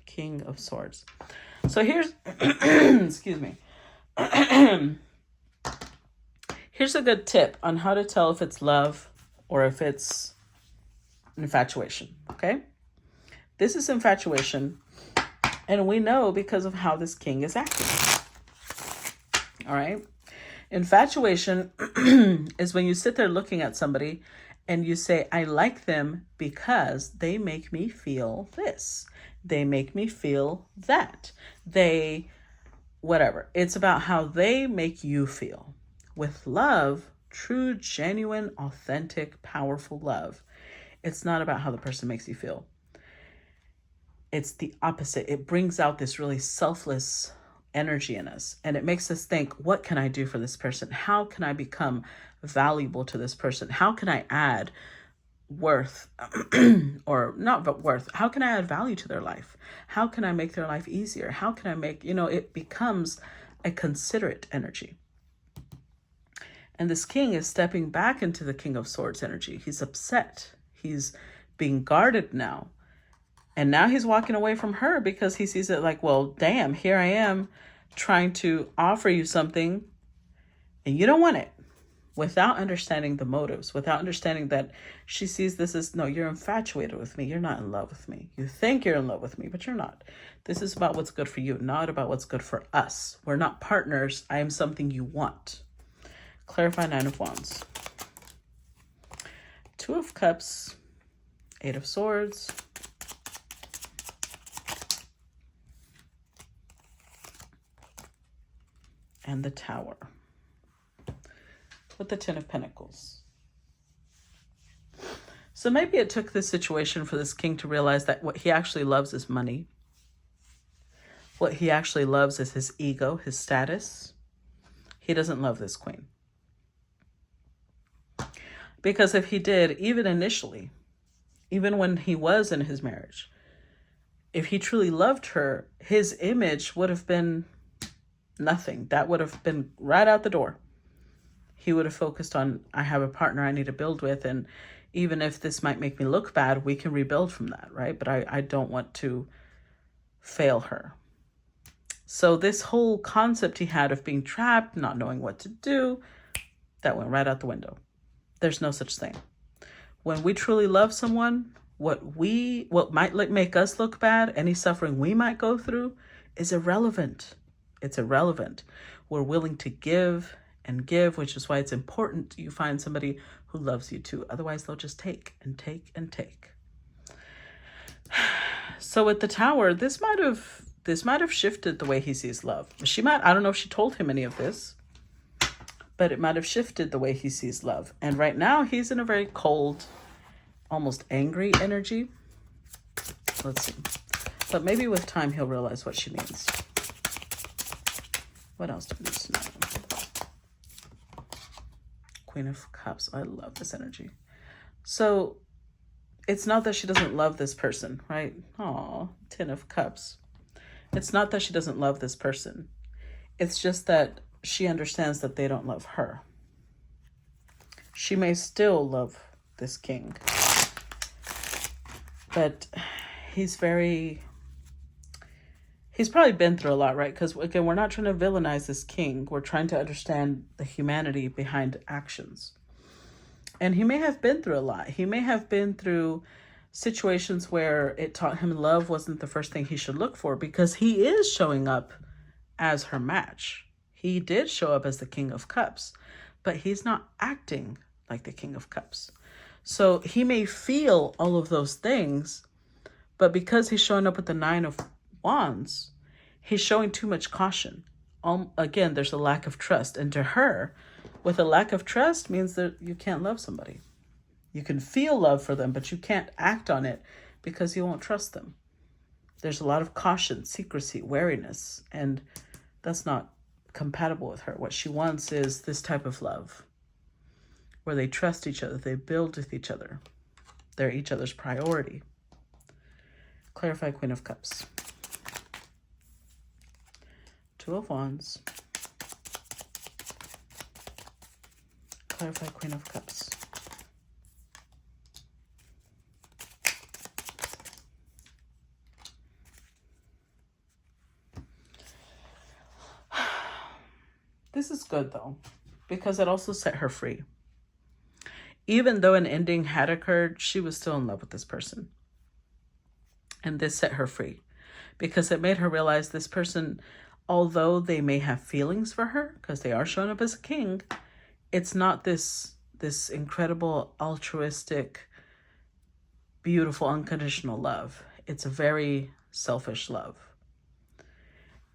Speaker 1: King of Swords. So here's, excuse me. Here's a good tip on how to tell if it's love or if it's infatuation, okay? This is infatuation, and we know because of how this king is acting. All right? Infatuation is when you sit there looking at somebody and you say, I like them because they make me feel this. They make me feel that. Whatever. It's about how they make you feel. With love, true, genuine, authentic, powerful love, it's not about how the person makes you feel. It's the opposite. It brings out this really selfless energy in us. And it makes us think, what can I do for this person? How can I become valuable to this person? How can I add worth or not worth? How can I add value to their life? How can I make their life easier? How can I make, it becomes a considerate energy. And this king is stepping back into the King of Swords energy. He's upset. He's being guarded now. And now he's walking away from her because he sees it like, well, damn, here I am trying to offer you something and you don't want it, without understanding the motives, without understanding that she sees this as, no, you're infatuated with me. You're not in love with me. You think you're in love with me, but you're not. This is about what's good for you, not about what's good for us. We're not partners. I am something you want. Clarify 9 of Wands. 2 of Cups, 8 of Swords, and the Tower with the 10 of Pentacles. So maybe it took this situation for this king to realize that what he actually loves is money. What he actually loves is his ego, his status. He doesn't love this queen. Because if he did, even initially, even when he was in his marriage, if he truly loved her, his image would have been nothing. That would have been right out the door. He would have focused on, I have a partner I need to build with, and even if this might make me look bad, we can rebuild from that, right? But I don't want to fail her. So this whole concept he had of being trapped, not knowing what to do, that went right out the window. There's no such thing. When we truly love someone, what might make us look bad, any suffering we might go through, is irrelevant. It's irrelevant. We're willing to give and give, which is why it's important you find somebody who loves you too. Otherwise, they'll just take and take and take. So with the Tower, this might have shifted the way he sees love. I don't know if she told him any of this, but it might have shifted the way he sees love. And right now he's in a very cold, almost angry energy. Let's see. But maybe with time he'll realize what she means. What else do we need to know? Queen of Cups. I love this energy. So it's not that she doesn't love this person, right? Aw, 10 of Cups. It's not that she doesn't love this person. It's just that she understands that they don't love her. She may still love this king, but he's probably been through a lot, right? Because again, we're not trying to villainize this king. We're trying to understand the humanity behind actions. And he may have been through a lot. He may have been through situations where it taught him love wasn't the first thing he should look for, because he is showing up as her match. He did show up as the King of Cups, but he's not acting like the King of Cups. So he may feel all of those things, but because he's showing up with the 9 of Wands, he's showing too much caution. Again, there's a lack of trust. And to her, with a lack of trust means that you can't love somebody. You can feel love for them, but you can't act on it because you won't trust them. There's a lot of caution, secrecy, wariness, and that's not compatible with her. What she wants is this type of love where they trust each other, they build with each other, they're each other's priority. Clarify Queen of Cups. 2 of Wands. Clarify Queen of Cups. This is good though, because it also set her free. Even though an ending had occurred, she was still in love with this person. And this set her free because it made her realize this person, although they may have feelings for her because they are showing up as a king, it's not this incredible, altruistic, beautiful, unconditional love. It's a very selfish love.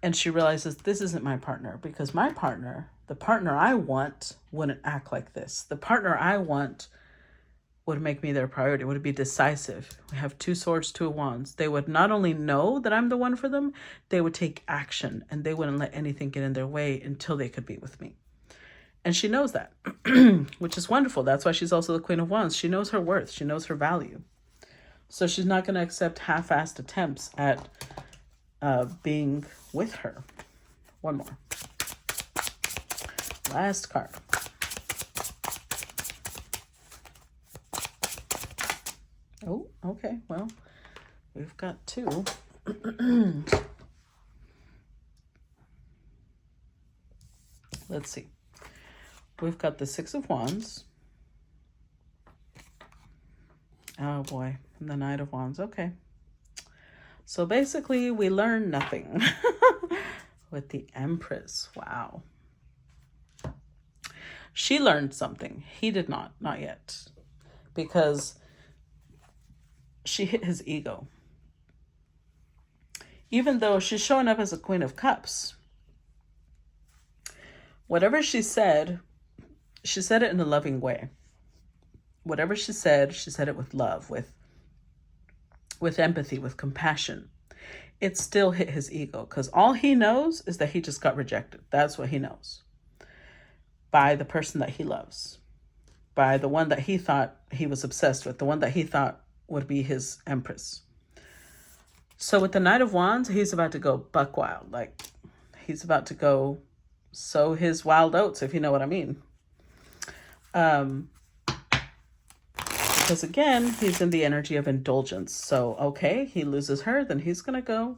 Speaker 1: And she realizes this isn't my partner, because my partner, the partner I want, wouldn't act like this. The partner I want would make me their priority, would be decisive. We have 2 swords, 2 wands. They would not only know that I'm the one for them, they would take action and they wouldn't let anything get in their way until they could be with me. And she knows that, which is wonderful. That's why she's also the Queen of Wands. She knows her worth. She knows her value. So she's not going to accept half-assed attempts at being with her. One more. Last card. Oh, okay. Well, we've got 2. Let's see. We've got the 6 of Wands. Oh boy, and the Knight of Wands. Okay. So basically, we learned nothing with the Empress. Wow. She learned something. He did not yet. Because she hit his ego. Even though she's showing up as a Queen of Cups, whatever she said it in a loving way. Whatever she said it with love, with empathy, with compassion. It still hit his ego, because all he knows is that he just got rejected. That's what he knows. By the person that he loves. By the one that he thought he was obsessed with. The one that he thought would be his Empress. So with the Knight of Wands, he's about to go buck wild. Like, he's about to go sow his wild oats, if you know what I mean. Because again, he's in the energy of indulgence. So, okay, he loses her, then he's going to go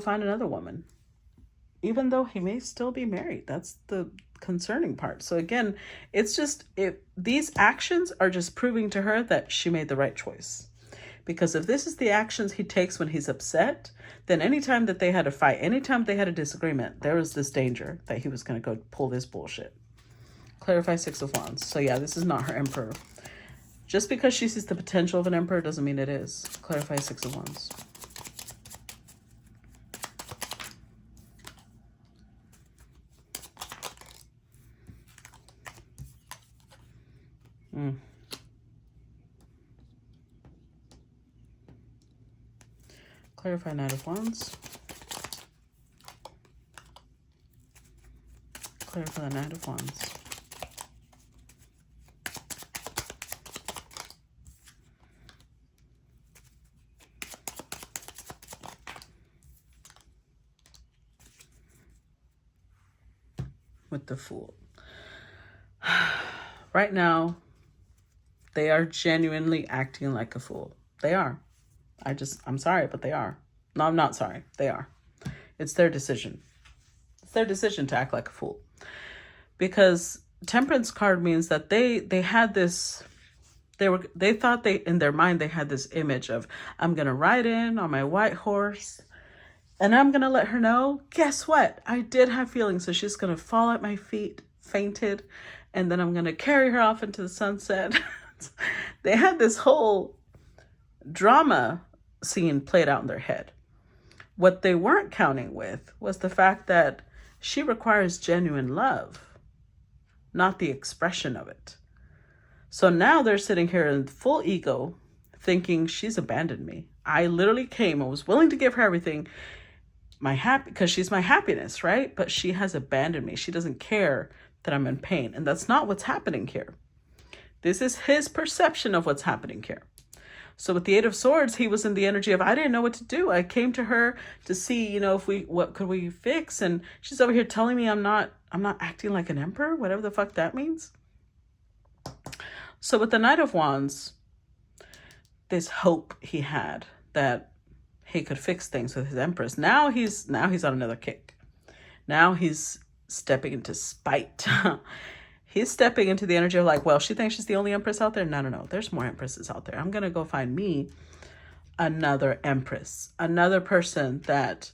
Speaker 1: find another woman. Even though he may still be married. That's the concerning part. So again, it's just, these actions are just proving to her that she made the right choice. Because if this is the actions he takes when he's upset, then anytime that they had a fight, anytime they had a disagreement, there was this danger that he was going to go pull this bullshit. Clarify Six of Wands. So yeah, this is not her Emperor. Just because she sees the potential of an Emperor doesn't mean it is. Clarify Six of Wands. Clarify Knight of Wands. Clarify the Knight of Wands. With the Fool. Right now, they are genuinely acting like a fool. They are. I'm sorry, but they are. No, I'm not sorry. They are. It's their decision. It's their decision to act like a fool. Because Temperance card means that they had this, they thought in their mind they had this image of, I'm going to ride in on my white horse and I'm going to let her know, guess what? I did have feelings. So she's going to fall at my feet, fainted, and then I'm going to carry her off into the sunset. They had this whole drama scene played out in their head. What they weren't counting with was the fact that she requires genuine love, not the expression of it. So now they're sitting here in full ego, thinking she's abandoned me. I literally came and was willing to give her everything, because she's my happiness, right? But she has abandoned me. She doesn't care that I'm in pain. And that's not what's happening here. This is his perception of what's happening here. So with the Eight of Swords, he was in the energy of, I didn't know what to do. I came to her to see, what could we fix? And she's over here telling me I'm not acting like an emperor, whatever the fuck that means. So with the Knight of Wands, this hope he had that he could fix things with his Empress. Now he's on another kick. Now he's stepping into spite. He's stepping into the energy of like, well, she thinks she's the only Empress out there. No. There's more Empresses out there. I'm going to go find me another Empress, another person that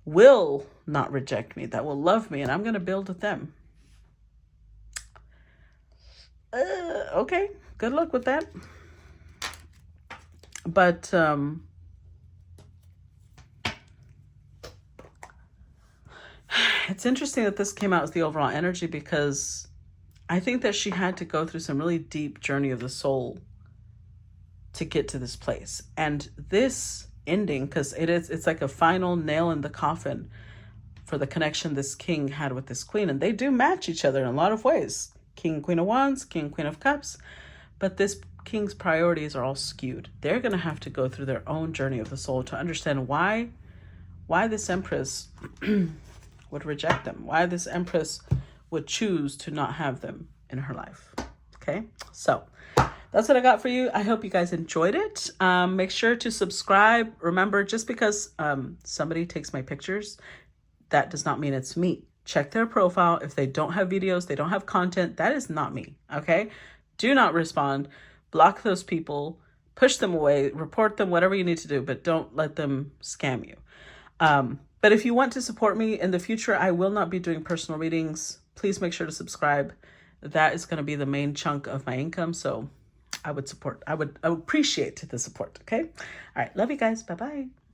Speaker 1: will not reject me, that will love me, and I'm going to build with them. Okay. Good luck with that. But, it's interesting that this came out as the overall energy because I think that she had to go through some really deep journey of the soul to get to this place. And this ending, because it's like a final nail in the coffin for the connection this king had with this queen. And they do match each other in a lot of ways. King, Queen of Wands, King, Queen of Cups. But this king's priorities are all skewed. They're going to have to go through their own journey of the soul to understand why this Empress would reject them, why this Empress would choose to not have them in her life. Okay, so that's what I got for you. I hope you guys enjoyed it. Make sure to subscribe. Remember, just because somebody takes my pictures, that does not mean it's me. Check their profile. If they don't have videos, they don't have content, that is not me. Okay, do not respond. Block those people, push them away, report them, whatever you need to do, but don't let them scam you. But if you want to support me in the future, I will not be doing personal readings. Please make sure to subscribe. That is going to be the main chunk of my income. So I would appreciate the support. Okay. All right. Love you guys. Bye-bye.